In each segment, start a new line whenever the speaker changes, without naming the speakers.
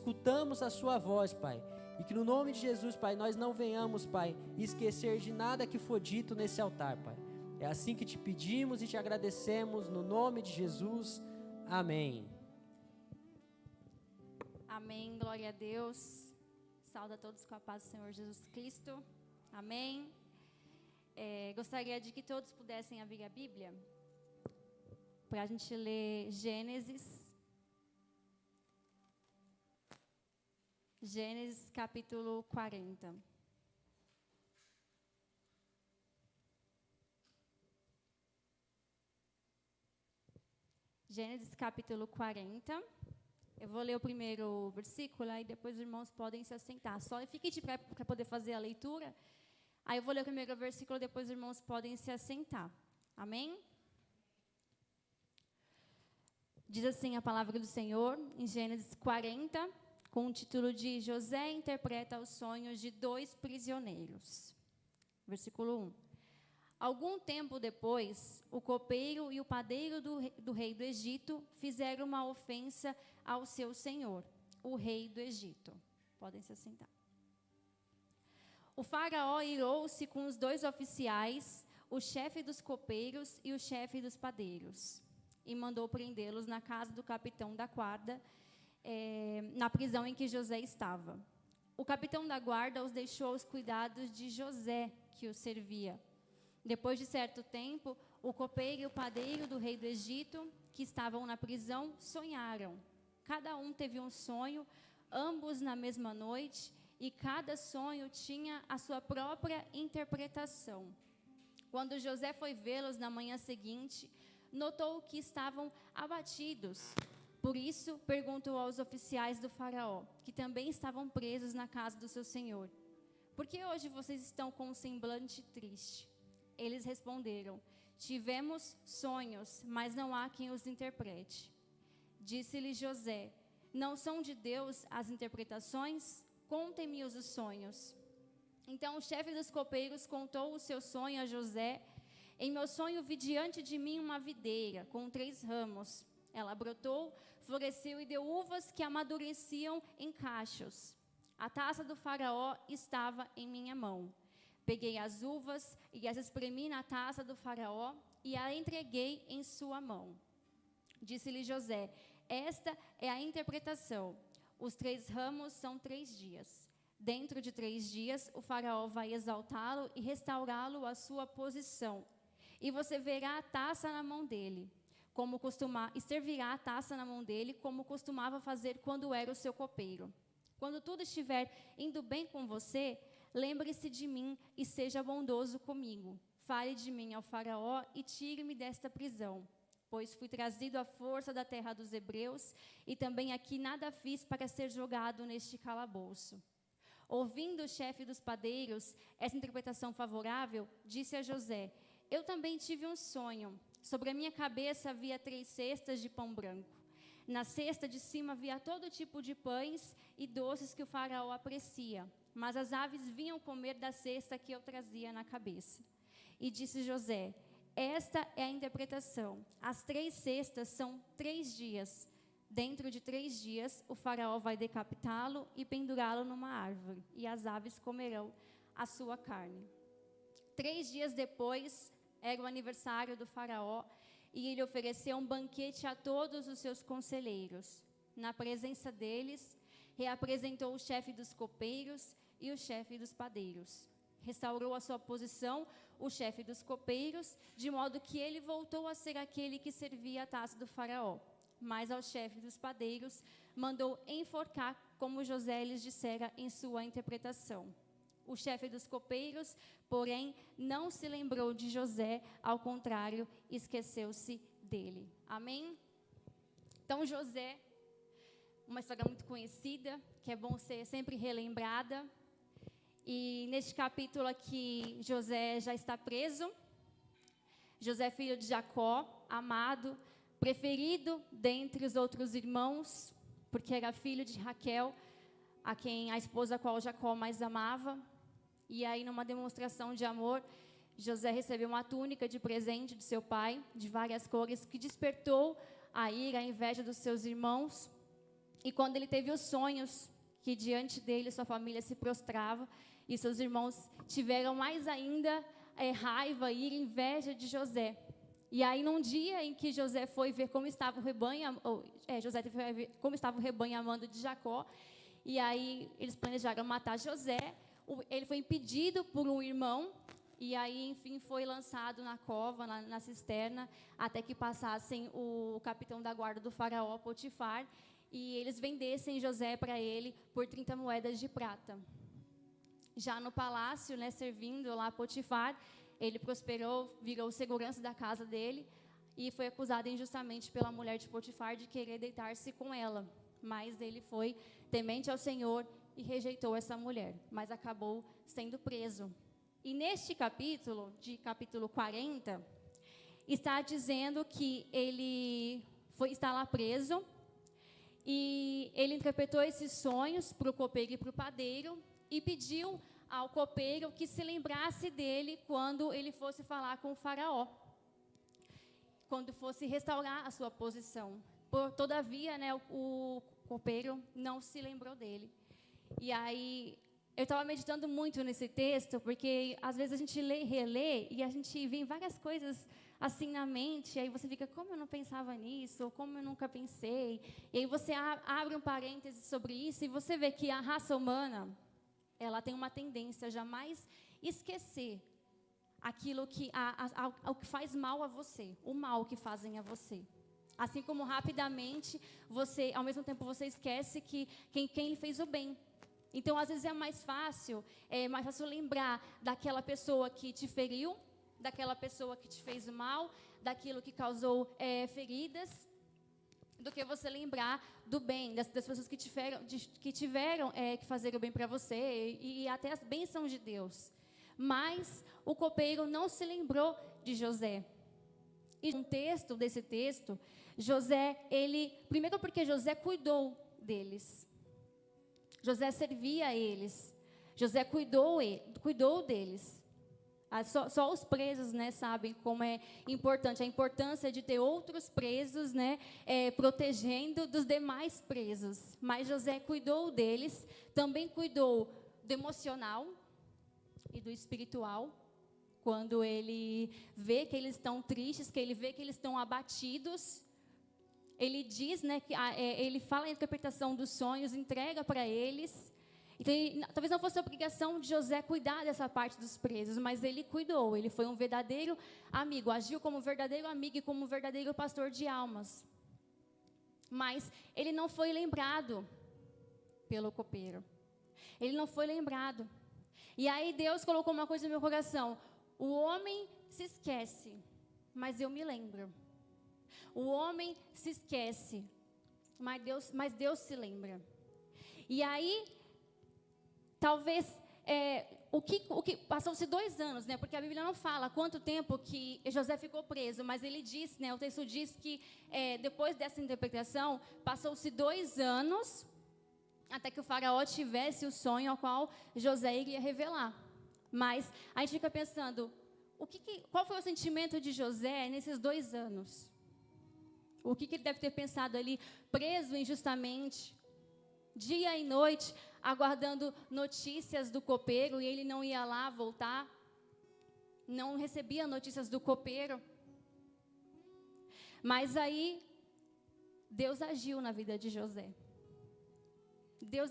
escutamos a sua voz, Pai. E que no nome de Jesus, Pai, nós não venhamos, Pai, esquecer de nada que for dito nesse altar, Pai. É assim que te pedimos e te agradecemos, no nome de Jesus. Amém.
Amém, glória a Deus. Saúde a todos com a paz do Senhor Jesus Cristo. Amém. Gostaria de que todos pudessem abrir a Bíblia para a gente ler Gênesis capítulo 40. Gênesis capítulo 40. Eu vou ler o primeiro versículo, aí depois os irmãos podem se assentar. Só fiquem de pé para poder fazer a leitura. Aí eu vou ler o primeiro versículo, depois os irmãos podem se assentar. Amém? Diz assim a palavra do Senhor, em Gênesis 40, com o título de José interpreta os sonhos de 2 prisioneiros. Versículo 1. Algum tempo depois, o copeiro e o padeiro do rei do Egito fizeram uma ofensa ao seu senhor, o rei do Egito. Podem se assentar. O faraó irou-se com os 2 oficiais, o chefe dos copeiros e o chefe dos padeiros, e mandou prendê-los na casa do capitão da guarda, na prisão em que José estava. O capitão da guarda os deixou aos cuidados de José, que os servia. Depois de certo tempo, o copeiro e o padeiro do rei do Egito, que estavam na prisão, sonharam. Cada um teve um sonho, ambos na mesma noite, e cada sonho tinha a sua própria interpretação. Quando José foi vê-los na manhã seguinte, notou que estavam abatidos. Por isso, perguntou aos oficiais do faraó, que também estavam presos na casa do seu senhor: por que hoje vocês estão com um semblante triste? Eles responderam: tivemos sonhos, mas não há quem os interprete. Disse-lhe José: não são de Deus as interpretações? Contem-me os sonhos. Então o chefe dos copeiros contou o seu sonho a José. Em meu sonho vi diante de mim uma videira com 3 ramos. Ela brotou, floresceu e deu uvas que amadureciam em cachos. A taça do faraó estava em minha mão. Peguei as uvas e as espremi na taça do faraó e a entreguei em sua mão. Disse-lhe José: esta é a interpretação. Os 3 ramos são 3 dias. Dentro de 3 dias, o faraó vai exaltá-lo e restaurá-lo à sua posição. E você verá a taça na mão dele, e servirá a taça na mão dele, como costumava fazer quando era o seu copeiro. Quando tudo estiver indo bem com você, lembre-se de mim e seja bondoso comigo. Fale de mim ao faraó e tire-me desta prisão, pois fui trazido à força da terra dos hebreus, e também aqui nada fiz para ser jogado neste calabouço. Ouvindo o chefe dos padeiros essa interpretação favorável, disse a José: eu também tive um sonho. Sobre a minha cabeça havia 3 cestas de pão branco. Na cesta de cima havia todo tipo de pães e doces que o faraó aprecia, mas as aves vinham comer da cesta que eu trazia na cabeça. E disse José: esta é a interpretação. As 3 cestas são 3 dias. Dentro de 3 dias, o faraó vai decapitá-lo e pendurá-lo numa árvore, e as aves comerão a sua carne. 3 dias depois, era o aniversário do faraó, e ele ofereceu um banquete a todos os seus conselheiros. Na presença deles, reapresentou o chefe dos copeiros e o chefe dos padeiros. Restaurou a sua posição o chefe dos copeiros, de modo que ele voltou a ser aquele que servia a taça do faraó. Mas ao chefe dos padeiros mandou enforcar, como José lhes dissera em sua interpretação. O chefe dos copeiros, porém, não se lembrou de José, ao contrário, esqueceu-se dele. Amém? Então, José, uma história muito conhecida, que é bom ser sempre relembrada. E neste capítulo aqui, José já está preso. José, filho de Jacó, amado, preferido dentre os outros irmãos, porque era filho de Raquel, a esposa a qual Jacó mais amava. E aí, numa demonstração de amor, José recebeu uma túnica de presente de seu pai, de várias cores, que despertou a ira, a inveja dos seus irmãos. E quando ele teve os sonhos, que diante dele sua família se prostrava, e seus irmãos tiveram mais ainda raiva, ira, inveja de José. E aí, num dia em que José foi ver como estava o rebanho, José foi ver como estava o rebanho amando de Jacó, e aí eles planejaram matar José. Ele foi impedido por um irmão, e aí, enfim, foi lançado na cova, na cisterna, até que passassem o capitão da guarda do faraó, Potifar, e eles vendessem José para ele por 30 moedas de prata. Já no palácio, né, servindo lá Potifar, ele prosperou, virou segurança da casa dele, e foi acusado injustamente pela mulher de Potifar de querer deitar-se com ela. Mas ele foi temente ao Senhor e rejeitou essa mulher, mas acabou sendo preso. E neste capítulo, capítulo 40, está dizendo que ele está lá preso, e ele interpretou esses sonhos para o copeiro e para o padeiro, e pediu ao copeiro que se lembrasse dele quando ele fosse falar com o faraó, quando fosse restaurar a sua posição. Todavia, né, o copeiro não se lembrou dele. E aí, eu estava meditando muito nesse texto, porque às vezes a gente relê, e a gente vê várias coisas assim na mente, e aí você fica, como eu não pensava nisso, ou como eu nunca pensei. E aí você abre um parêntese sobre isso, e você vê que a raça humana, ela tem uma tendência a jamais esquecer aquilo que, ao que faz mal a você, o mal que fazem a você. Assim como rapidamente, ao mesmo tempo você esquece que quem lhe fez o bem. Então, às vezes é mais fácil lembrar daquela pessoa que te feriu, daquela pessoa que te fez o mal, daquilo que causou feridas, do que você lembrar do bem, das pessoas que tiveram que fazer o bem para você, e até as bênçãos de Deus. Mas o copeiro não se lembrou de José. E no texto desse texto, José, primeiro porque José cuidou deles. José servia a eles. José cuidou deles. Só os presos, né, sabem como é importante, a importância de ter outros presos, né, protegendo dos demais presos. Mas José cuidou deles, também cuidou do emocional e do espiritual. Quando ele vê que eles estão tristes, que ele vê que eles estão abatidos, ele diz, né, que ele fala a interpretação dos sonhos, entrega para eles. Então, talvez não fosse a obrigação de José cuidar dessa parte dos presos, mas ele cuidou. Ele foi um verdadeiro amigo, agiu como um verdadeiro amigo e como um verdadeiro pastor de almas. Mas ele não foi lembrado pelo copeiro. Ele não foi lembrado. E aí Deus colocou uma coisa no meu coração. O homem se esquece, mas eu me lembro. O homem se esquece, mas Deus se lembra. E aí, talvez, o que passou-se 2 anos, né? Porque a Bíblia não fala quanto tempo que José ficou preso, mas ele diz, né? O texto diz que depois dessa interpretação, passou-se 2 anos até que o faraó tivesse o sonho ao qual José iria revelar. Mas a gente fica pensando, qual foi o sentimento de José nesses 2 anos? O que ele deve ter pensado ali, preso injustamente, dia e noite, aguardando notícias do copeiro, e ele não ia lá voltar, não recebia notícias do copeiro. Mas aí, Deus agiu na vida de José. Deus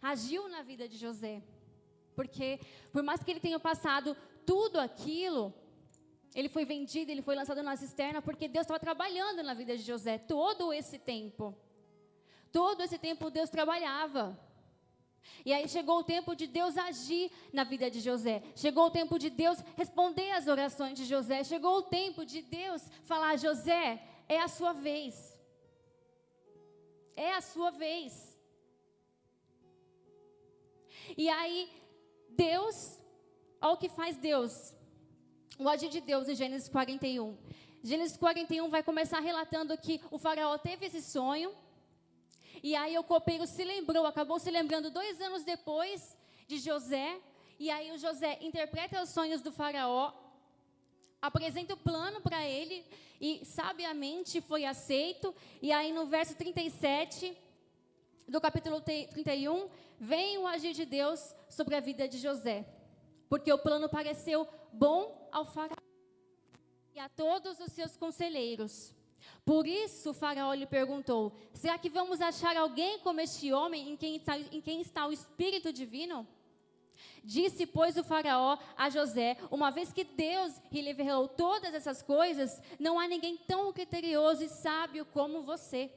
agiu na vida de José. Porque, por mais que ele tenha passado tudo aquilo, ele foi vendido, ele foi lançado na cisterna, porque Deus estava trabalhando na vida de José todo esse tempo. Todo esse tempo Deus trabalhava. E aí chegou o tempo de Deus agir na vida de José. Chegou o tempo de Deus responder às orações de José. Chegou o tempo de Deus falar, José, é a sua vez. É a sua vez. E aí, Deus, olha o que faz Deus. O agir de Deus em Gênesis 41. Gênesis 41 vai começar relatando que o faraó teve esse sonho. E aí o copeiro se lembrou, acabou se lembrando 2 anos depois de José. E aí o José interpreta os sonhos do faraó. apresenta o plano para ele e sabiamente foi aceito. E aí no verso 37 do capítulo 31, vem o agir de Deus sobre a vida de José. Porque o plano pareceu bom ao faraó e a todos os seus conselheiros. Por isso o faraó lhe perguntou: será que vamos achar alguém como este homem em quem está o Espírito Divino? Disse, pois, o faraó a José: uma vez que Deus lhe revelou todas essas coisas, não há ninguém tão criterioso e sábio como você.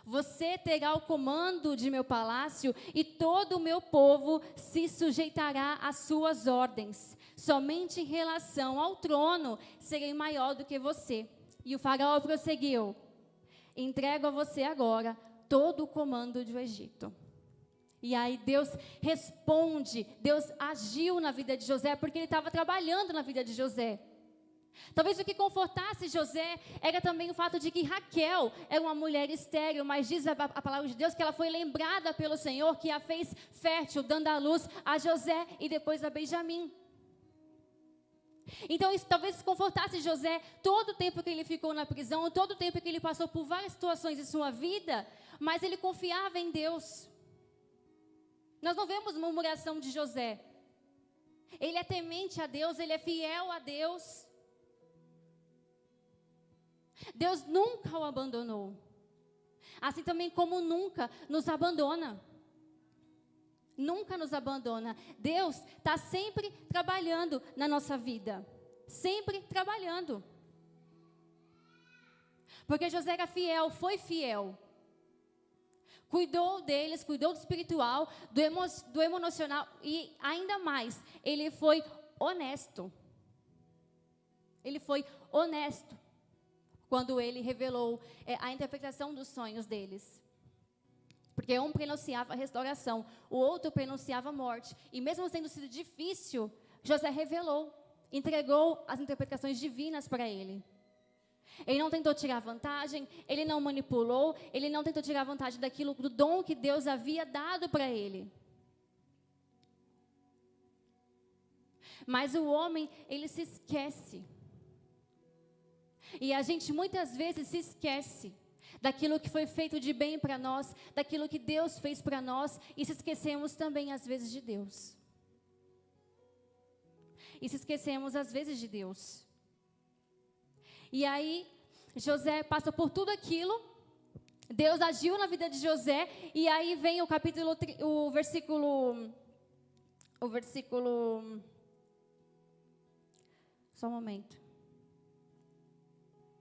Você terá o comando de meu palácio e todo o meu povo se sujeitará às suas ordens. Somente em relação ao trono serei maior do que você. E o faraó prosseguiu: entrego a você agora todo o comando do Egito. E aí Deus responde, Deus agiu na vida de José, porque ele estava trabalhando na vida de José. Talvez o que confortasse José era também o fato de que Raquel era uma mulher estéril, mas diz a palavra de Deus que ela foi lembrada pelo Senhor, que a fez fértil, dando à luz a José e depois a Benjamim. Então isso talvez confortasse José todo o tempo que ele ficou na prisão, todo o tempo que ele passou por várias situações em sua vida, mas ele confiava em Deus. Nós não vemos murmuração de José. Ele é temente a Deus, ele é fiel a Deus. Deus nunca o abandonou. Assim também como nunca nos abandona. Nunca nos abandona. Deus está sempre trabalhando na nossa vida. Sempre trabalhando. Porque José era fiel, foi fiel. Cuidou deles, cuidou do espiritual, do emocional e ainda mais, ele foi honesto. Ele foi honesto quando ele revelou a interpretação dos sonhos deles. Porque um pronunciava restauração, o outro pronunciava morte. E mesmo tendo sido difícil, José revelou, entregou as interpretações divinas para ele. Ele não tentou tirar vantagem, ele não manipulou, ele não tentou tirar vantagem do dom que Deus havia dado para ele. Mas o homem, ele se esquece. E a gente muitas vezes se esquece daquilo que foi feito de bem para nós, daquilo que Deus fez para nós, e se esquecemos também às vezes de Deus. E se esquecemos às vezes de Deus. E aí, José passa por tudo aquilo, Deus agiu na vida de José, e aí vem o versículo, só um momento,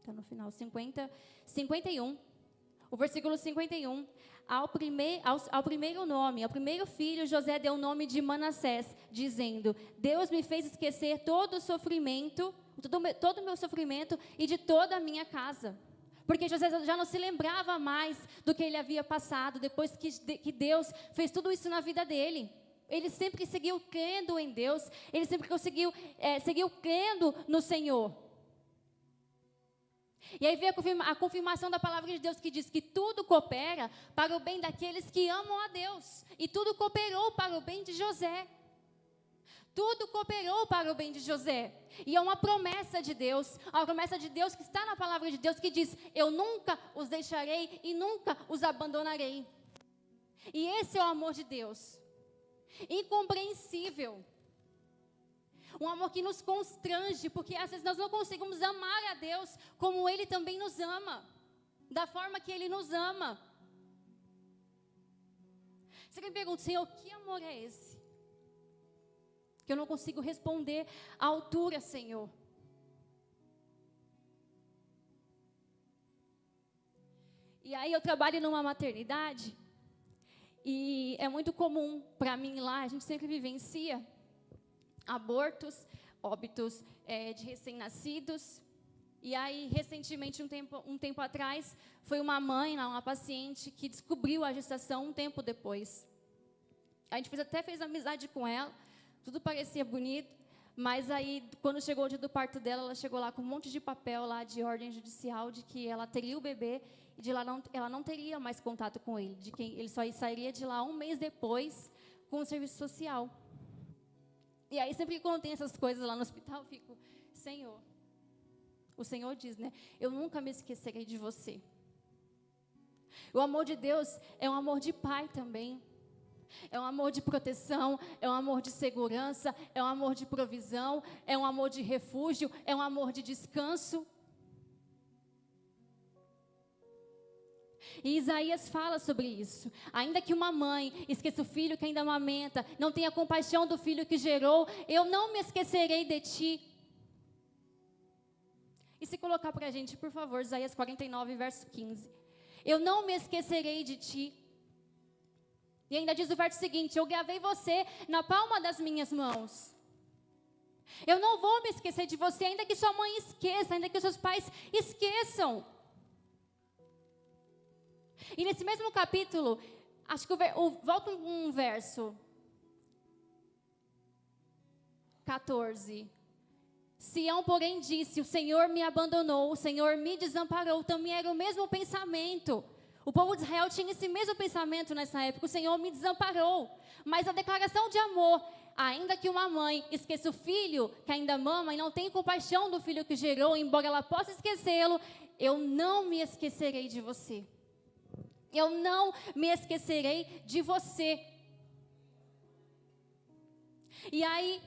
está no final, 51, o versículo 51, ao primeiro nome, ao primeiro filho, José deu o nome de Manassés, dizendo: Deus me fez esquecer todo o sofrimento, todo o meu sofrimento e de toda a minha casa. Porque José já não se lembrava mais do que ele havia passado, depois que Deus fez tudo isso na vida dele. Ele sempre seguiu crendo em Deus, ele sempre seguiu crendo no Senhor. E aí vem a confirmação da palavra de Deus, que diz que tudo coopera para o bem daqueles que amam a Deus. E tudo cooperou para o bem de José. Tudo cooperou para o bem de José. E é uma promessa de Deus, a promessa de Deus que está na palavra de Deus, que diz: eu nunca os deixarei e nunca os abandonarei. E esse é o amor de Deus. Incompreensível. Um amor que nos constrange, porque às vezes nós não conseguimos amar a Deus como Ele também nos ama, da forma que Ele nos ama. Você me pergunta: Senhor, que amor é esse? Que eu não consigo responder à altura, Senhor. E aí eu trabalho numa maternidade, e é muito comum para mim lá, a gente sempre vivencia abortos, óbitos de recém-nascidos. E aí, recentemente, um tempo atrás, foi uma mãe, uma paciente, que descobriu a gestação um tempo depois. A gente até fez amizade com ela, tudo parecia bonito, mas aí, quando chegou o dia do parto dela, ela chegou lá com um monte de papel lá de ordem judicial de que ela teria o bebê e de lá ela não teria mais contato com ele, de que ele só sairia de lá um mês depois com o serviço social. E aí, sempre que quando tem essas coisas lá no hospital, eu fico: Senhor, O Senhor diz, né? Eu nunca me esquecerei de você. O amor de Deus é um amor de pai também. É um amor de proteção, é um amor de segurança, é um amor de provisão, é um amor de refúgio, é um amor de descanso. E Isaías fala sobre isso. Ainda que uma mãe esqueça o filho que ainda amamenta, não tenha compaixão do filho que gerou, eu não me esquecerei de ti. E se colocar para a gente, por favor, Isaías 49, verso 15. Eu não me esquecerei de ti. E ainda diz o verso seguinte, eu gravei você na palma das minhas mãos. Eu não vou me esquecer de você, ainda que sua mãe esqueça, ainda que seus pais esqueçam. E nesse mesmo capítulo, acho que volta um verso. 14. Sião, porém, disse, o Senhor me abandonou, o Senhor me desamparou. Também era o mesmo pensamento. O povo de Israel tinha esse mesmo pensamento nessa época, o Senhor me desamparou. Mas a declaração de amor, ainda que uma mãe esqueça o filho que ainda mama e não tem compaixão do filho que gerou, embora ela possa esquecê-lo, eu não me esquecerei de você. Eu não me esquecerei de você. E aí,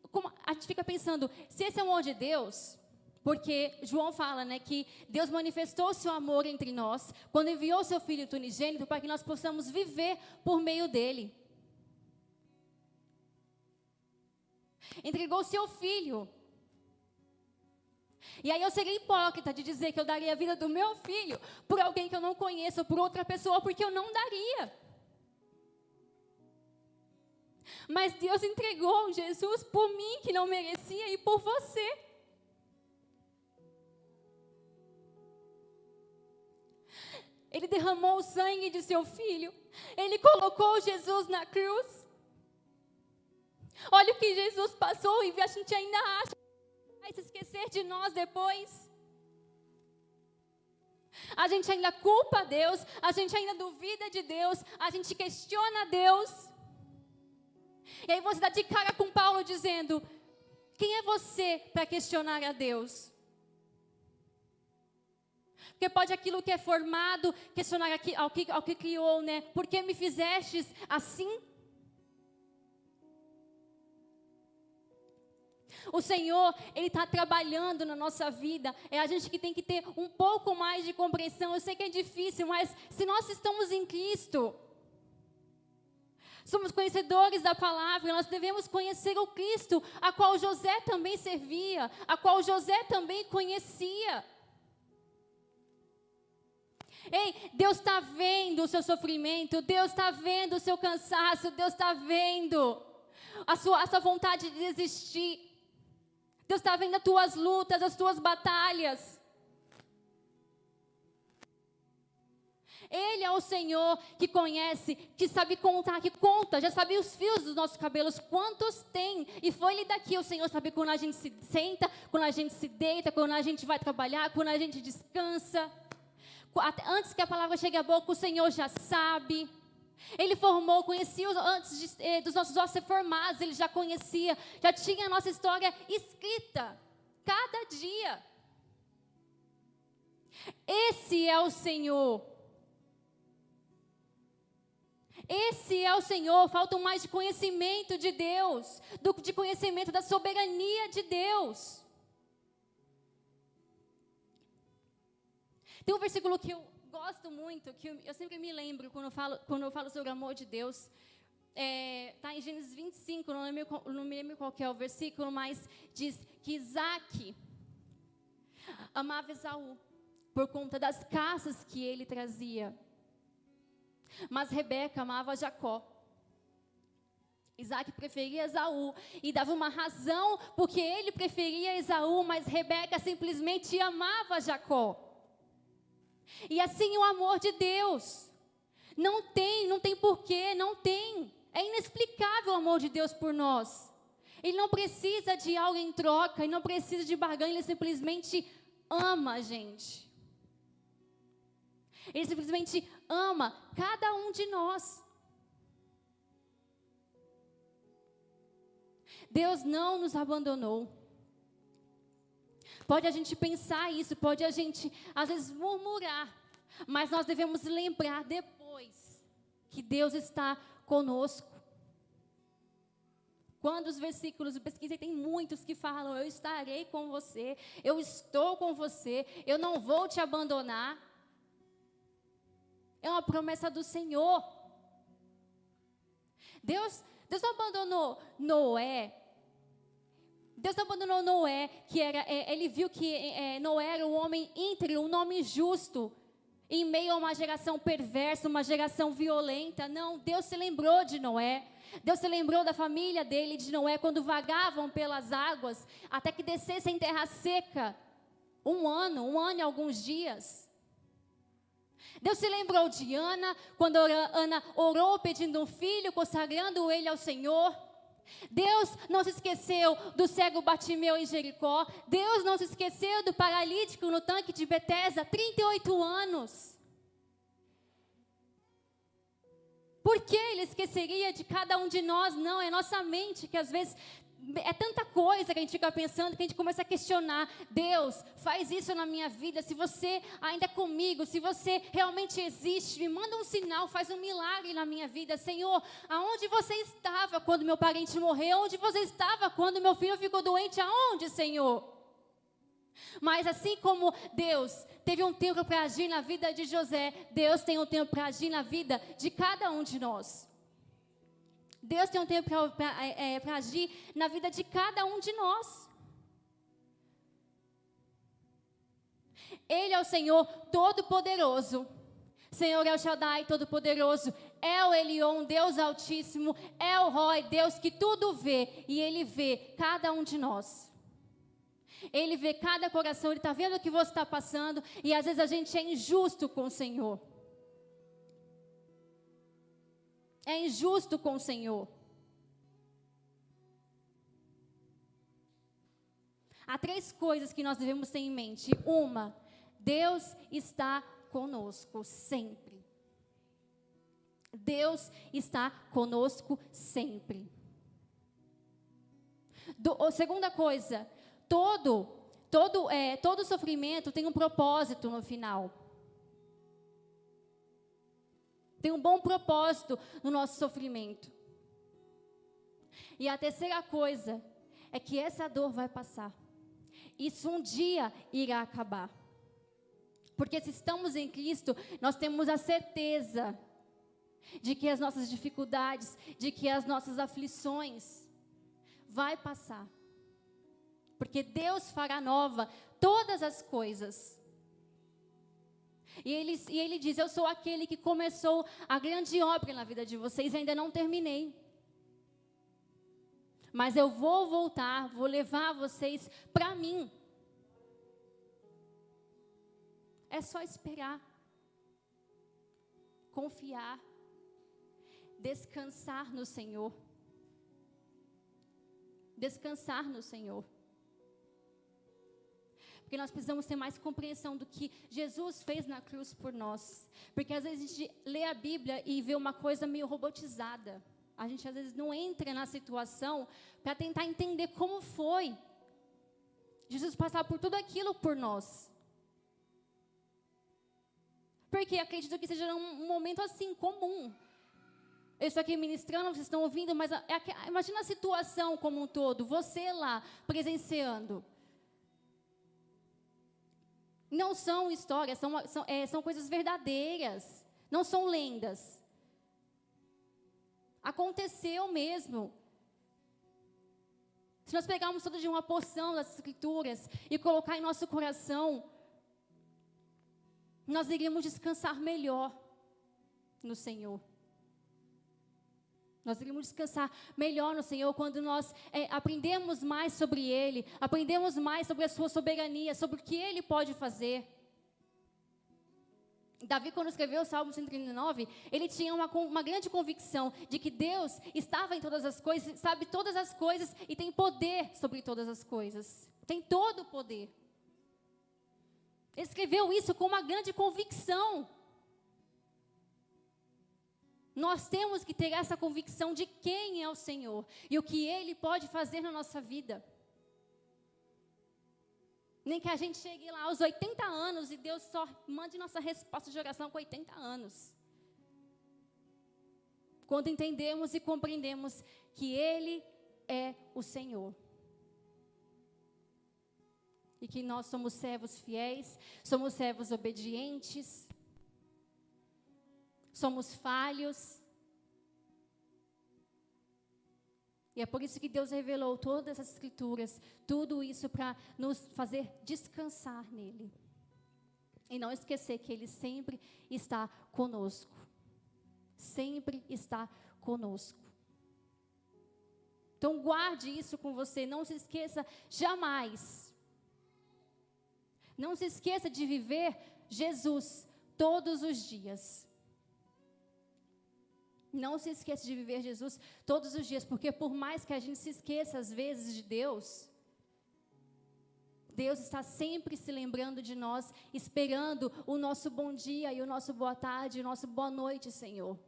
como a gente fica pensando, se esse é o amor de Deus, porque João fala, né, que Deus manifestou o seu amor entre nós, quando enviou o seu Filho unigênito, para que nós possamos viver por meio dele. Entregou o seu Filho. E aí eu seria hipócrita de dizer que eu daria a vida do meu filho por alguém que eu não conheço, ou por outra pessoa, porque eu não daria. Mas Deus entregou Jesus por mim, que não merecia, e por você. Ele derramou o sangue de seu filho. Ele colocou Jesus na cruz. Olha o que Jesus passou e a gente ainda acha que vai se esquecer de nós depois. A gente ainda culpa Deus, a gente ainda duvida de Deus, a gente questiona Deus. E aí você dá de cara com Paulo dizendo, quem é você para questionar a Deus? Porque pode aquilo que é formado questionar ao que criou, né? Por que me fizestes assim? O Senhor, Ele está trabalhando na nossa vida. É a gente que tem que ter um pouco mais de compreensão. Eu sei que é difícil, mas se nós estamos em Cristo, somos conhecedores da palavra, nós devemos conhecer o Cristo, a qual José também servia, a qual José também conhecia. Ei, Deus está vendo o seu sofrimento, Deus está vendo o seu cansaço, Deus está vendo a sua vontade de desistir. Deus está vendo as tuas lutas, as tuas batalhas. Ele é o Senhor que conhece, que sabe contar, que conta, já sabe os fios dos nossos cabelos, quantos tem. E foi-lhe daqui, o Senhor sabe quando a gente se senta, quando a gente se deita, quando a gente vai trabalhar, quando a gente descansa. Antes que a palavra chegue à boca, o Senhor já sabe. Ele formou, conhecia antes dos nossos ossos ser formados, Ele já conhecia, já tinha a nossa história escrita, cada dia. Esse é o Senhor. Esse é o Senhor. Falta mais de conhecimento de Deus, de conhecimento da soberania de Deus. Tem um versículo que eu gosto muito, que eu sempre me lembro quando eu falo sobre o amor de Deus. Está em Gênesis 25, não me lembro qual que é o versículo, mas diz que Isaac amava Esaú por conta das caças que ele trazia. Mas Rebeca amava Jacó. Isaac preferia Esaú e dava uma razão porque ele preferia Esaú, mas Rebeca simplesmente amava Jacó. E assim o amor de Deus, não tem porquê, não tem, é inexplicável o amor de Deus por nós. Ele não precisa de algo em troca, ele não precisa de barganha, ele simplesmente ama a gente. Ele simplesmente ama cada um de nós. Deus não nos abandonou. Pode a gente pensar isso, pode a gente, às vezes, murmurar. Mas nós devemos lembrar depois que Deus está conosco. Quando os versículos, eu pesquisei, tem muitos que falam, eu estarei com você, eu estou com você, eu não vou te abandonar. É uma promessa do Senhor. Deus não abandonou Noé. Deus não abandonou Noé, que ele viu que Noé era um homem íntegro, um homem justo, em meio a uma geração perversa, uma geração violenta. Não, Deus se lembrou de Noé. Deus se lembrou da família dele, de Noé, quando vagavam pelas águas, até que descessem em terra seca, um ano e alguns dias. Deus se lembrou de Ana, quando Ana orou pedindo um filho, consagrando ele ao Senhor. Deus não se esqueceu do cego Bartimeu em Jericó. Deus não se esqueceu do paralítico no tanque de Betesda, 38 anos. Por que Ele esqueceria de cada um de nós? Não, é nossa mente que às vezes é tanta coisa que a gente fica pensando que a gente começa a questionar. Deus, faz isso na minha vida. Se você ainda é comigo, se você realmente existe, me manda um sinal, faz um milagre na minha vida. Senhor, aonde você estava quando meu parente morreu? Onde você estava quando meu filho ficou doente? Aonde, Senhor? Mas assim como Deus teve um tempo para agir na vida de José, Deus tem um tempo para agir na vida de cada um de nós. Deus tem um tempo para agir na vida de cada um de nós. Ele é o Senhor Todo-Poderoso. Senhor El Shaddai, Todo-Poderoso. El Elyon, Deus Altíssimo. El Roi, Deus que tudo vê. E Ele vê cada um de nós. Ele vê cada coração. Ele está vendo o que você está passando. E às vezes a gente é injusto com o Senhor. É injusto com o Senhor. Há 3 coisas que nós devemos ter em mente. Uma, Deus está conosco sempre. Deus está conosco sempre. Segunda coisa, todo sofrimento tem um propósito no final. Tem um bom propósito no nosso sofrimento. E a terceira coisa é que essa dor vai passar. Isso um dia irá acabar. Porque se estamos em Cristo, nós temos a certeza de que as nossas dificuldades, de que as nossas aflições vai passar. Porque Deus fará nova todas as coisas. E ele diz, eu sou aquele que começou a grande obra na vida de vocês, ainda não terminei. Mas eu vou voltar, vou levar vocês para mim. É só esperar, confiar, descansar no Senhor. Descansar no Senhor. Porque nós precisamos ter mais compreensão do que Jesus fez na cruz por nós. Porque às vezes a gente lê a Bíblia e vê uma coisa meio robotizada. A gente às vezes não entra na situação para tentar entender como foi Jesus passar por tudo aquilo por nós. Porque acredito que seja um momento assim, comum. Eu estou aqui ministrando, vocês estão ouvindo, mas imagina a situação como um todo. Você lá, presenciando. Não são histórias, são coisas verdadeiras. Não são lendas. Aconteceu mesmo. Se nós pegarmos toda de uma porção das Escrituras e colocar em nosso coração, nós iríamos descansar melhor no Senhor. Nós iríamos descansar melhor no Senhor quando nós aprendemos mais sobre Ele, aprendemos mais sobre a sua soberania, sobre o que Ele pode fazer. Davi, quando escreveu o Salmo 139, ele tinha uma grande convicção de que Deus estava em todas as coisas, sabe todas as coisas e tem poder sobre todas as coisas. Tem todo o poder. Ele escreveu isso com uma grande convicção. Nós temos que ter essa convicção de quem é o Senhor e o que Ele pode fazer na nossa vida. Nem que a gente chegue lá aos 80 anos e Deus só mande nossa resposta de oração com 80 anos. Quando entendemos e compreendemos que Ele é o Senhor. E que nós somos servos fiéis, somos servos obedientes, somos falhos. E é por isso que Deus revelou todas as Escrituras, tudo isso para nos fazer descansar nele. E não esquecer que Ele sempre está conosco. Sempre está conosco. Então guarde isso com você, não se esqueça jamais. Não se esqueça de viver Jesus todos os dias. Não se esqueça de viver Jesus todos os dias, porque por mais que a gente se esqueça às vezes de Deus, Deus está sempre se lembrando de nós, esperando o nosso bom dia e o nosso boa tarde, o nosso boa noite, Senhor.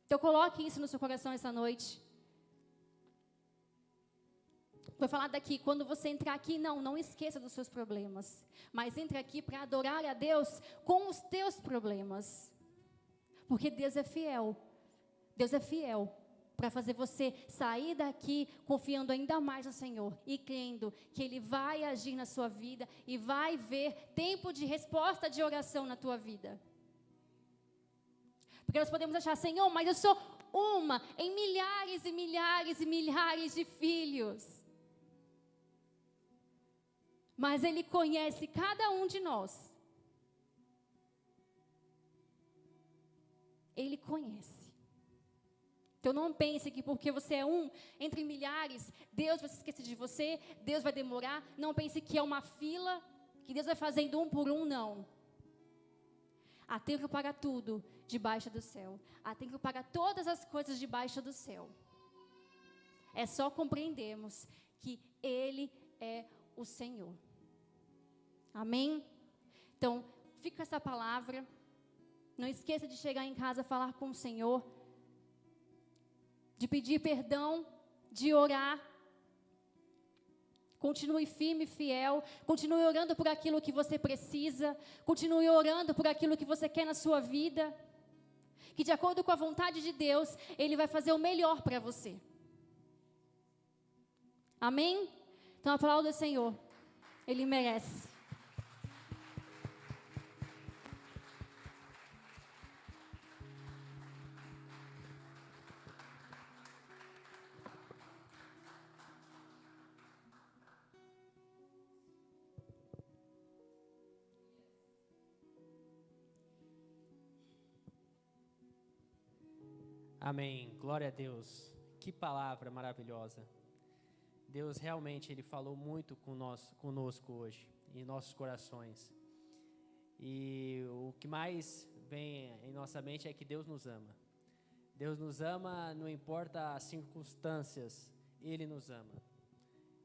Então coloque isso no seu coração essa noite. Foi falado aqui, quando você entrar aqui, não esqueça dos seus problemas, mas entre aqui para adorar a Deus com os teus problemas, porque Deus é fiel para fazer você sair daqui confiando ainda mais no Senhor e crendo que Ele vai agir na sua vida e vai ver tempo de resposta de oração na tua vida. Porque nós podemos achar, Senhor, mas eu sou uma em milhares e milhares e milhares de filhos. Mas Ele conhece cada um de nós. Ele conhece. Então não pense que porque você é um entre milhares, Deus vai se esquecer de você, Deus vai demorar. Não pense que é uma fila, que Deus vai fazendo um por um, não. Há tempo para tudo debaixo do céu. Há tempo para todas as coisas debaixo do céu. É só compreendermos que Ele é o Senhor. Amém? Então, fica com essa palavra. Não esqueça de chegar em casa, falar com o Senhor, de pedir perdão, de orar. Continue firme e fiel. Continue orando por aquilo que você precisa. Continue orando por aquilo que você quer na sua vida. Que de acordo com a vontade de Deus, Ele vai fazer o melhor para você. Amém? Então aplauda o Senhor. Ele merece.
Amém. Glória a Deus. Que palavra maravilhosa. Deus realmente, Ele falou muito conosco hoje, em nossos corações. E o que mais vem em nossa mente é que Deus nos ama. Deus nos ama, não importa as circunstâncias, Ele nos ama.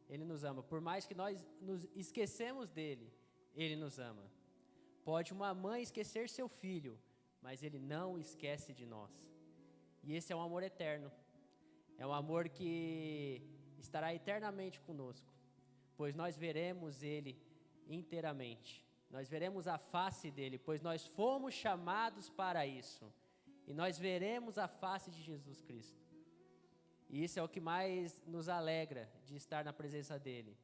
Ele nos ama. Por mais que nós nos esquecemos dEle, Ele nos ama. Pode uma mãe esquecer seu filho, mas Ele não esquece de nós. E esse é um amor eterno. É um amor que estará eternamente conosco, pois nós veremos Ele inteiramente. Nós veremos a face dEle, pois nós fomos chamados para isso. E nós veremos a face de Jesus Cristo. E isso é o que mais nos alegra de estar na presença dEle.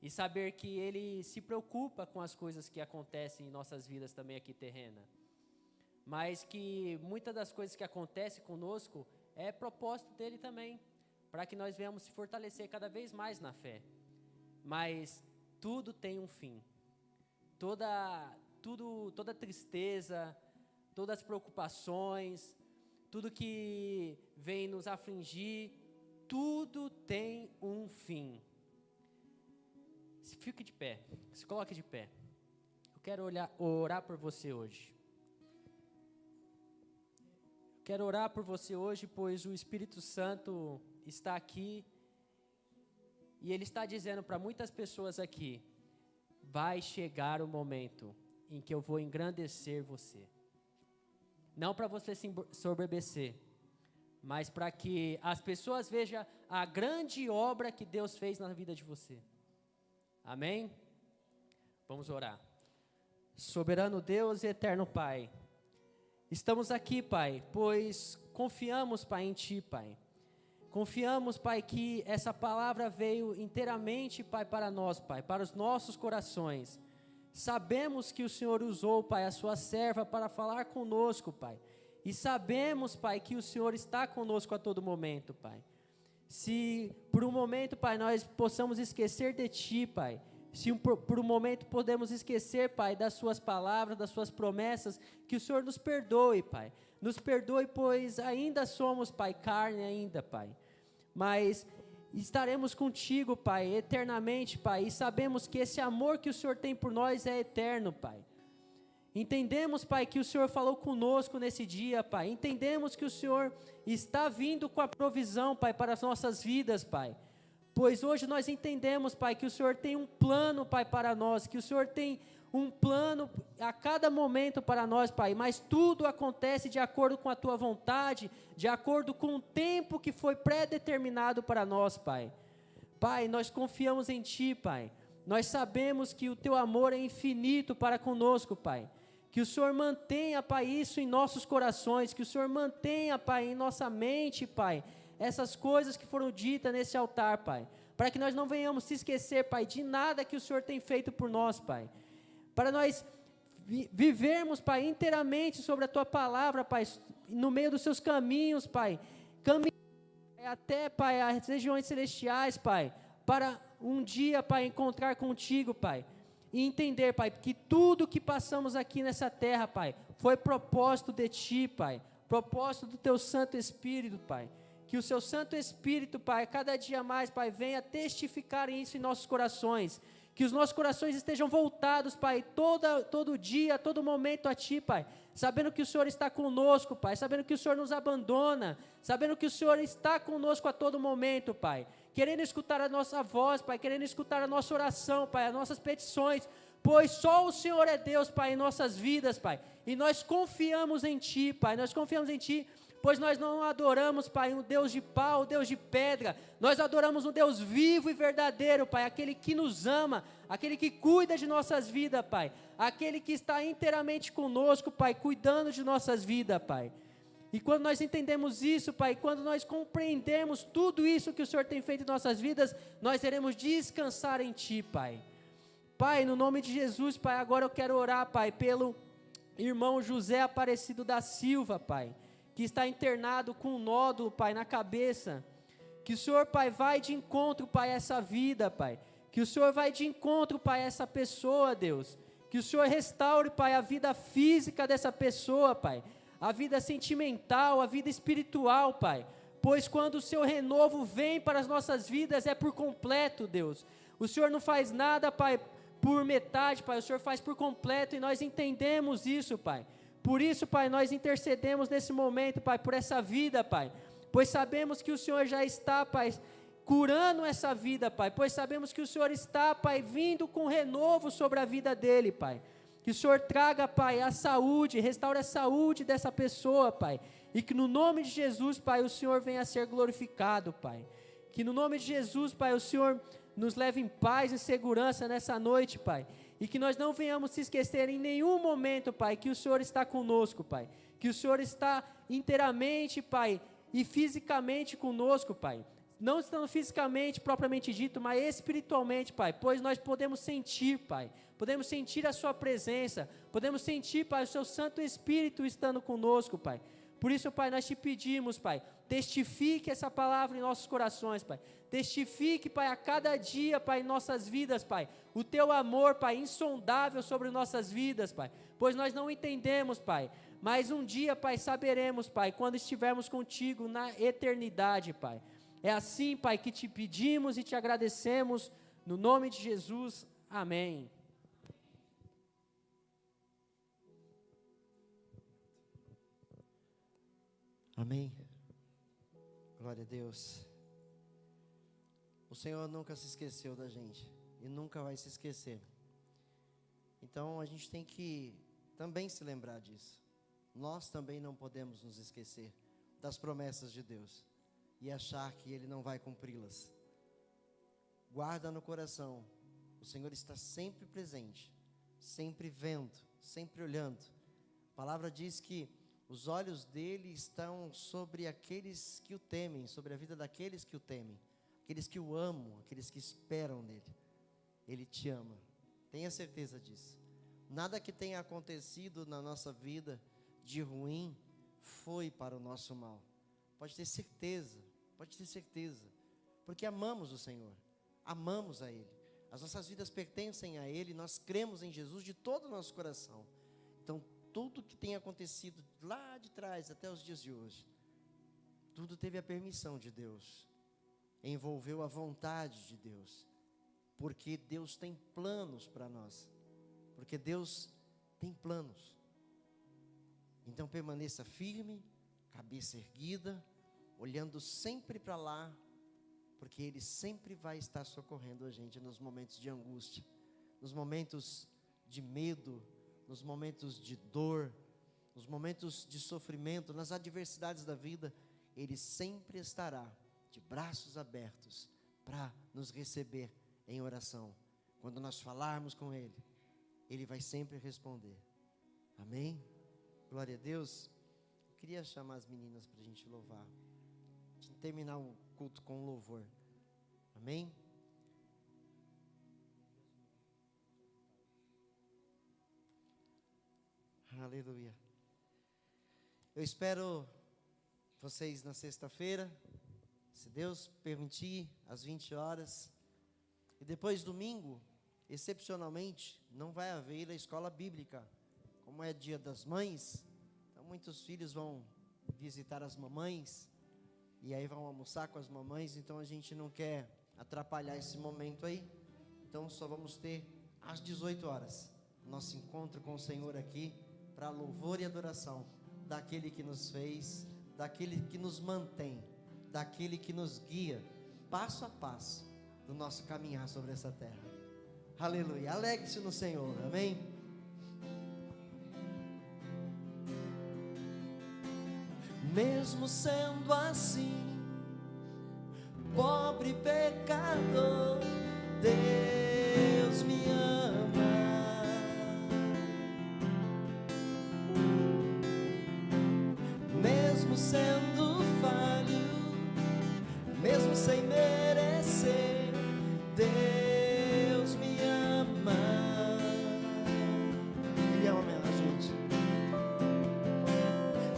E saber que Ele se preocupa com as coisas que acontecem em nossas vidas também aqui terrena. Mas que muitas das coisas que acontecem conosco é propósito dEle também, para que nós venhamos se fortalecer cada vez mais na fé. Mas tudo tem um fim. Toda tristeza, todas as preocupações, tudo que vem nos afligir, tudo tem um fim. Fique de pé, se coloque de pé. Eu quero orar por você hoje. Quero orar por você hoje, pois o Espírito Santo está aqui e Ele está dizendo para muitas pessoas aqui: vai chegar o momento em que eu vou engrandecer você. Não para você se ensoberbecer, mas para que as pessoas vejam a grande obra que Deus fez na vida de você. Amém? Vamos orar. Soberano Deus e eterno Pai, estamos aqui, Pai, pois confiamos, Pai, em Ti, Pai. Confiamos, Pai, que essa palavra veio inteiramente, Pai, para nós, Pai, para os nossos corações. Sabemos que o Senhor usou, Pai, a sua serva para falar conosco, Pai. E sabemos, Pai, que o Senhor está conosco a todo momento, Pai. Se por um momento, Pai, nós possamos esquecer de Ti, Pai. Se por um momento podemos esquecer, Pai, das Suas palavras, das Suas promessas, que o Senhor nos perdoe, Pai. Nos perdoe, pois ainda somos, Pai, carne ainda, Pai. Mas estaremos contigo, Pai, eternamente, Pai, e sabemos que esse amor que o Senhor tem por nós é eterno, Pai. Entendemos, Pai, que o Senhor falou conosco nesse dia, Pai. Entendemos que o Senhor está vindo com a provisão, Pai, para as nossas vidas, Pai. Pois hoje nós entendemos, Pai, que o Senhor tem um plano, Pai, para nós, que o Senhor tem um plano a cada momento para nós, Pai, mas tudo acontece de acordo com a Tua vontade, de acordo com o tempo que foi pré-determinado para nós, Pai. Pai, nós confiamos em Ti, Pai. Nós sabemos que o Teu amor é infinito para conosco, Pai. Que o Senhor mantenha, Pai, isso em nossos corações, que o Senhor mantenha, Pai, em nossa mente, Pai, essas coisas que foram ditas nesse altar, Pai, para que nós não venhamos se esquecer, Pai, de nada que o Senhor tem feito por nós, Pai, para nós vivermos, Pai, inteiramente sobre a Tua palavra, Pai, no meio dos Seus caminhos, Pai, até, Pai, as regiões celestiais, Pai, para um dia, Pai, encontrar contigo, Pai, e entender, Pai, que tudo que passamos aqui nessa terra, Pai, foi propósito de Ti, Pai, propósito do Teu Santo Espírito, Pai. Que o Seu Santo Espírito, Pai, cada dia mais, Pai, venha testificar isso em nossos corações. Que os nossos corações estejam voltados, Pai, todo dia, todo momento a Ti, Pai. Sabendo que o Senhor está conosco, Pai. Sabendo que o Senhor nos abandona. Sabendo que o Senhor está conosco a todo momento, Pai. Querendo escutar a nossa voz, Pai. Querendo escutar a nossa oração, Pai. As nossas petições. Pois só o Senhor é Deus, Pai, em nossas vidas, Pai. E nós confiamos em Ti, Pai. Nós confiamos em Ti. Pois nós não adoramos, Pai, um Deus de pau, um Deus de pedra, nós adoramos um Deus vivo e verdadeiro, Pai, aquele que nos ama, aquele que cuida de nossas vidas, Pai, aquele que está inteiramente conosco, Pai, cuidando de nossas vidas, Pai. E quando nós entendemos isso, Pai, quando nós compreendemos tudo isso que o Senhor tem feito em nossas vidas, nós iremos descansar em Ti, Pai. Pai, no nome de Jesus, Pai, agora eu quero orar, Pai, pelo irmão José Aparecido da Silva, Pai, que está internado com um nódulo, Pai, na cabeça. Que o Senhor, Pai, vai de encontro, Pai, a essa vida, Pai. Que o Senhor vai de encontro, Pai, a essa pessoa, Deus. Que o Senhor restaure, Pai, a vida física dessa pessoa, Pai. A vida sentimental, a vida espiritual, Pai. Pois quando o Seu renovo vem para as nossas vidas, é por completo, Deus. O Senhor não faz nada, Pai, por metade, Pai. O Senhor faz por completo e nós entendemos isso, Pai. Por isso, Pai, nós intercedemos nesse momento, Pai, por essa vida, Pai, pois sabemos que o Senhor já está, Pai, curando essa vida, Pai, pois sabemos que o Senhor está, Pai, vindo com renovo sobre a vida dele, Pai, que o Senhor traga, Pai, a saúde, restaure a saúde dessa pessoa, Pai, e que no nome de Jesus, Pai, o Senhor venha a ser glorificado, Pai, que no nome de Jesus, Pai, o Senhor nos leve em paz e segurança nessa noite, Pai, e que nós não venhamos se esquecer em nenhum momento, Pai, que o Senhor está conosco, Pai. Que o Senhor está inteiramente, Pai, e fisicamente conosco, Pai. Não estando fisicamente, propriamente dito, mas espiritualmente, Pai. Pois nós podemos sentir, Pai. Podemos sentir a Sua presença. Podemos sentir, Pai, o Seu Santo Espírito estando conosco, Pai. Por isso, Pai, nós te pedimos, Pai, testifique essa palavra em nossos corações, Pai. Testifique, Pai, a cada dia, Pai, em nossas vidas, Pai, o Teu amor, Pai, insondável sobre nossas vidas, Pai, pois nós não entendemos, Pai, mas um dia, Pai, saberemos, Pai, quando estivermos contigo na eternidade, Pai. É assim, Pai, que te pedimos e te agradecemos, no nome de Jesus, amém.
Amém. Glória a Deus. O Senhor nunca se esqueceu da gente e nunca vai se esquecer. Então a gente tem que também se lembrar disso. Nós também não podemos nos esquecer. das promessas de Deus e achar que Ele não vai cumpri-las. Guarda no coração, o Senhor está sempre presente, sempre vendo, sempre olhando. A palavra diz que os olhos dele estão sobre aqueles que o temem, sobre a vida daqueles que o temem, aqueles que o amam, aqueles que esperam nele. Ele te ama, tenha certeza disso. Nada que tenha acontecido na nossa vida de ruim foi para o nosso mal. Pode ter certeza, porque amamos o Senhor, amamos a Ele. As nossas vidas pertencem a Ele, nós cremos em Jesus de todo o nosso coração. Então, tudo que tem acontecido lá de trás até os dias de hoje, tudo teve a permissão de Deus, envolveu a vontade de Deus, porque Deus tem planos para nós, porque Deus tem planos. Então permaneça firme, cabeça erguida, olhando sempre para lá, porque Ele sempre vai estar socorrendo a gente nos momentos de angústia, nos momentos de medo, nos momentos de dor, nos momentos de sofrimento, nas adversidades da vida. Ele sempre estará de braços abertos para nos receber em oração. Quando nós falarmos com Ele, Ele vai sempre responder. Amém? Glória a Deus. Eu queria chamar as meninas para a gente louvar, terminar o culto com louvor. Amém? Aleluia. Eu espero vocês na sexta-feira, se Deus permitir, às 20 horas. E depois domingo, excepcionalmente, não vai haver a escola bíblica. Como é dia das mães, então muitos filhos vão visitar as mamães, e aí vão almoçar com as mamães, então a gente não quer atrapalhar esse momento aí. Então só vamos ter às 18 horas, nosso encontro com o Senhor aqui, para louvor e adoração daquele que nos fez, daquele que nos mantém, daquele que nos guia, passo a passo, no nosso caminhar sobre essa terra. Aleluia, alegre-se no Senhor, amém? Mesmo sendo assim, pobre pecador, Deus me ama. Mesmo sendo falho, mesmo sem merecer, Deus me ama. Ele ama a gente.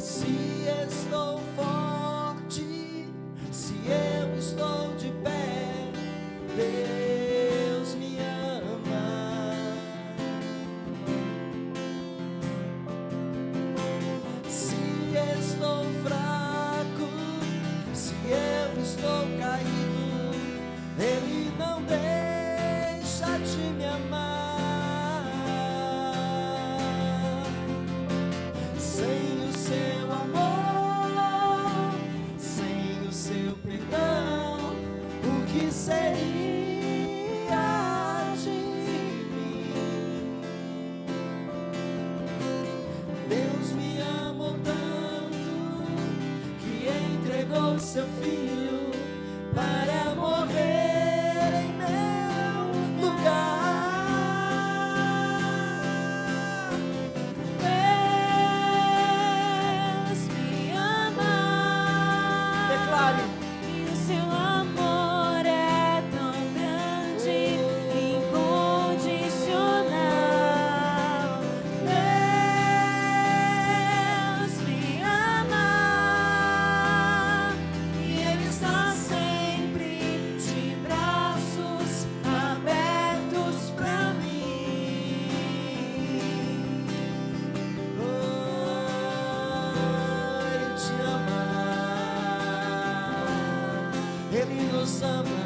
Se estou forte, se eu estou de pé, Deus me ama. Se estou fraco, se eu estou caído, Ele não deixa de me amar. Sem o seu amor, sem o seu perdão, o que seria de mim? Deus me amou tanto que entregou seu filho para morrer em meu lugar.
Deus me ama.
Declare.
E o seu amor é tão grande, incondicional. Deus me ama. E Ele está sempre de braços abertos para mim.
Ele te ama, Ele nos ama.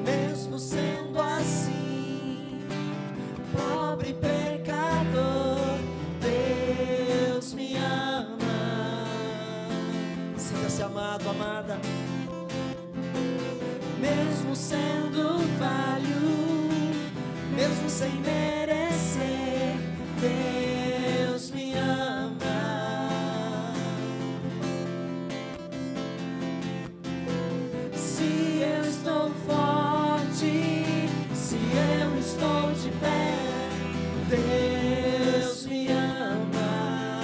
Mesmo sendo assim, pobre pecador, Deus me ama. Sinta-se amado, amada. Mesmo sendo falho, mesmo sem merecer, Deus Deus me ama.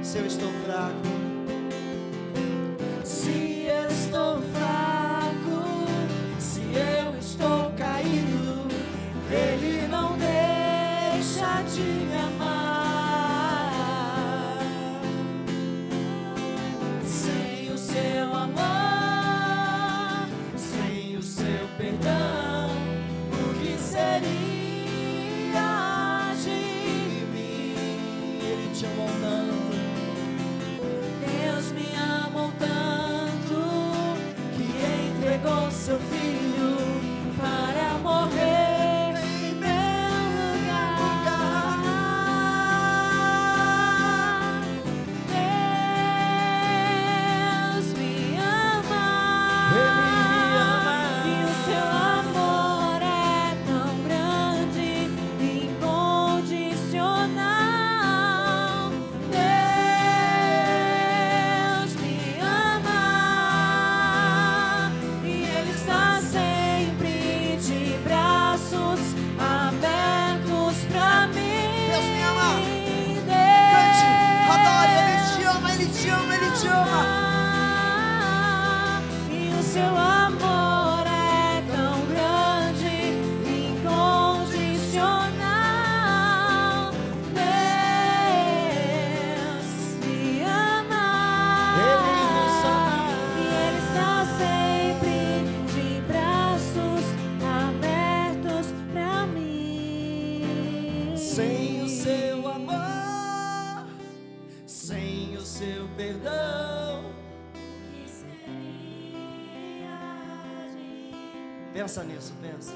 Se eu estou fraco,
Se eu estou fraco, se eu estou caído, Ele não deixa de me amar. Sem o seu amor, sem o seu perdão, o que seria de mim?
Ele te amou tanto.
Deus me amou tanto que entregou seu filho para morrer em meu lugar. Deus me ama,
Ele me ama.
e o seu amor é tão grande, incondicional. Deus me ama, e Ele está sempre de braços abertos pra mim.
Deus me ama.
Deus
Cante, adore, Ele te ama, Ele te ama, Ele te ama.
E o seu amor é tão grande, incondicional. Deus me ama.
Ele nos ama.
E Ele está sempre de braços abertos pra mim.
Sem o seu amor, sem o seu perdão.
Que seria de
Pensa nisso, pensa.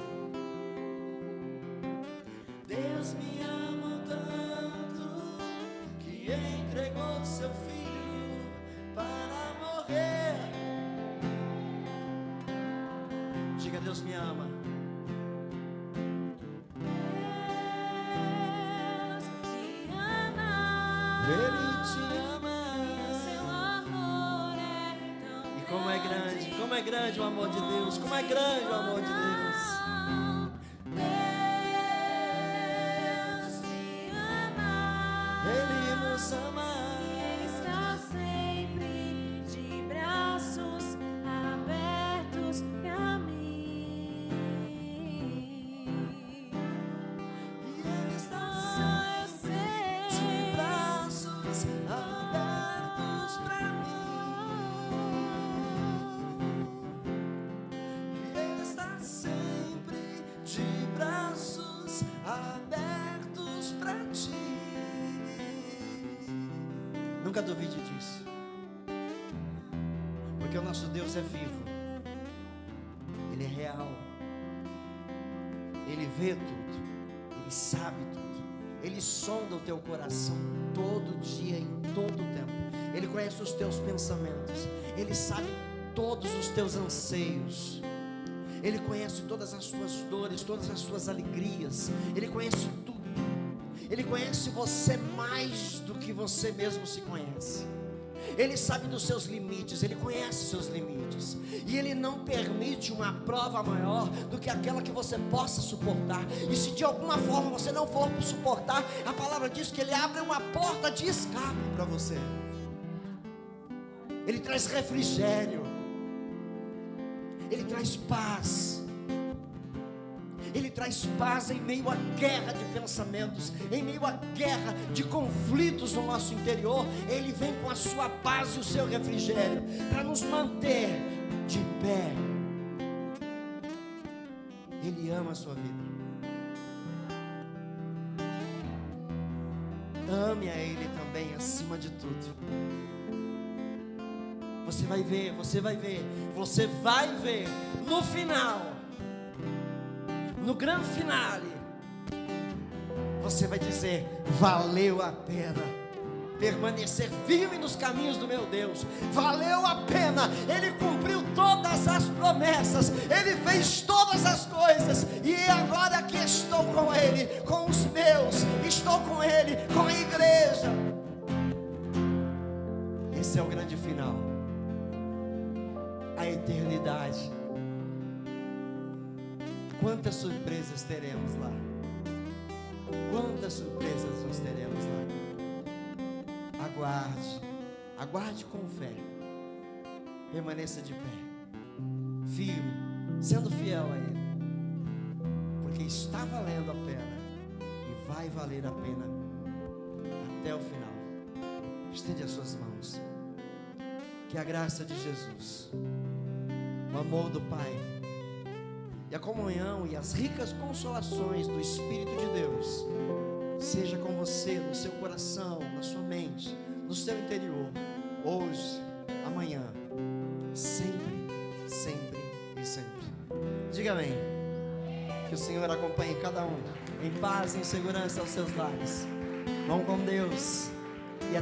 Deus me ama tanto que entregou seu filho para morrer. Diga, Deus me ama.
Deus me ama.
Ele te ama.
Seu amor é tão
E como é grande o amor de Deus, como é grande o amor de Deus.
Deus me ama.
Ele nos ama.
Ele está sempre de braços abertos pra mim.
E Ele está
Eu sei.
de braços abertos pra mim. E Ele está sempre de braços abertos pra ti. Nunca duvide disso, porque o nosso Deus é vivo, Ele é real, Ele vê tudo, Ele sabe tudo, Ele sonda o teu coração todo dia, em todo tempo. Ele conhece os teus pensamentos, Ele sabe todos os teus anseios, Ele conhece todas as tuas dores, todas as tuas alegrias, Ele conhece tudo. Ele conhece você mais do que você mesmo se conhece. Ele sabe dos seus limites, Ele conhece seus limites. E Ele não permite uma prova maior do que aquela que você possa suportar. E se de alguma forma você não for suportar, a palavra diz que Ele abre uma porta de escape para você. Ele traz refrigério, Ele traz paz. Ele traz paz em meio à guerra de pensamentos, em meio à guerra de conflitos no nosso interior. Ele vem com a sua paz e o seu refrigério para nos manter de pé. Ele ama a sua vida. Ame a Ele também acima de tudo. Você vai ver, você vai ver, você vai ver no final, no grande finale, você vai dizer: valeu a pena permanecer firme nos caminhos do meu Deus, valeu a pena, Ele cumpriu todas as promessas, Ele fez todas as coisas, e agora que estou com Ele, com os meus, estou com Ele, com a igreja. Esse é o grande final, a eternidade. Quantas surpresas teremos lá? Quantas surpresas nós teremos lá. Aguarde com fé. Permaneça de pé, firme, sendo fiel a Ele, porque está valendo a pena e vai valer a pena até o final. Estende as suas mãos. Que a graça de Jesus, o amor do Pai e a comunhão e as ricas consolações do Espírito de Deus seja com você, no seu coração, na sua mente, no seu interior, hoje, amanhã, sempre, sempre e sempre. Diga amém. Que o Senhor acompanhe cada um em paz e em segurança aos seus lares. Vão com Deus.